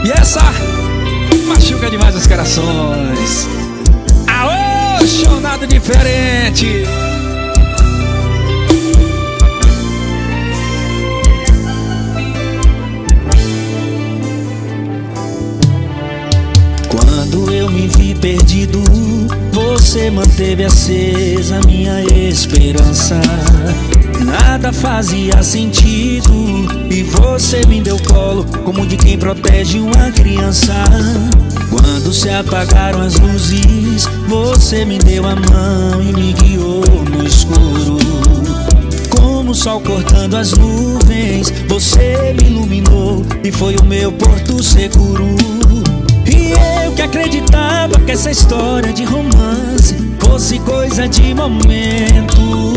E essa machuca demais os corações. Aô, chonado diferente. Quando eu me vi perdido, você manteve acesa minha esperança. Nada fazia sentido e você me deu colo, como de quem protege uma criança. Quando se apagaram as luzes, você me deu a mão e me guiou no escuro. Como o sol cortando as nuvens, você me iluminou e foi o meu porto seguro. E eu que acreditava que essa história de romance fosse coisa de momento,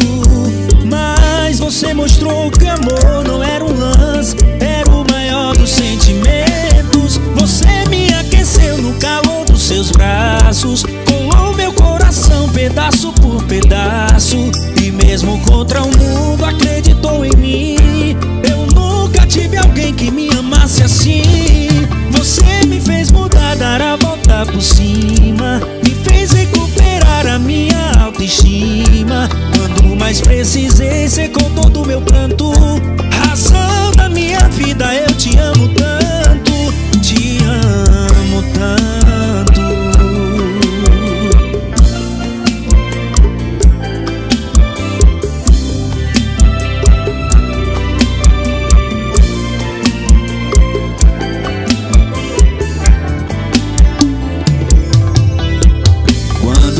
mas você mostrou que amor não era um lance, era o maior dos sentimentos. Você me aqueceu no calor dos seus braços, colou meu coração pedaço por pedaço, e mesmo contra o mundo acreditou em mim. Eu nunca tive alguém que me amasse assim. Você me fez mudar, dar a volta por cima, me fez recuperar a minha autoestima. Quando mais precisei, secou todo o meu pranto. Razão da minha vida, eu te amo tanto, te amo tanto.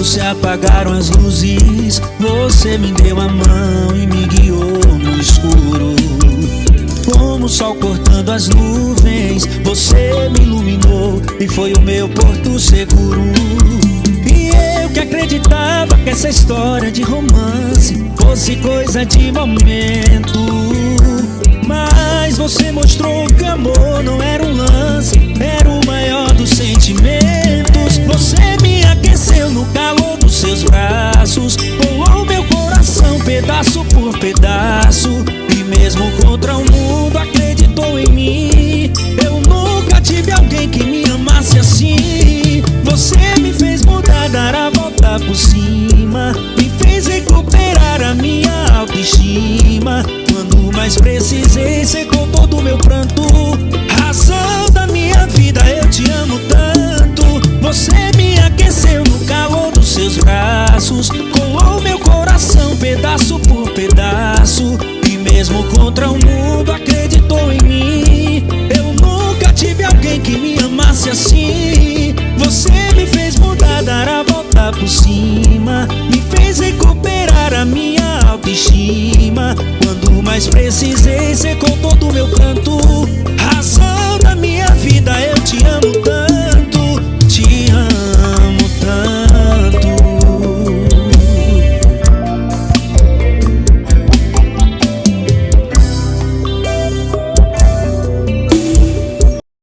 Se apagaram as luzes, você me deu a mão e me guiou no escuro. Como o sol cortando as nuvens, você me iluminou e foi o meu porto seguro. E eu que acreditava que essa história de romance fosse coisa de momento, mas você mostrou que amor não era um lance, era o maior dos sentimentos. Você me aqueceu no calor dos seus braços, colou meu coração pedaço por pedaço, e mesmo contra o mundo acreditou em mim. Eu nunca tive alguém que me amasse assim. Você me fez mudar, dar a volta por cima, me fez recuperar a minha autoestima. Quando mais precisei, secou todo o meu pranto. Razão da minha vida, eu te amo tanto. Você me aqueceu no calor dos seus braços, colou meu coração pedaço por pedaço, e mesmo contra o mundo acreditou em mim. Eu nunca tive alguém que me amasse assim. Você me fez mudar, dar a volta por cima, me fez recuperar a minha autoestima. Quando mais precisei, secou todo o meu pranto.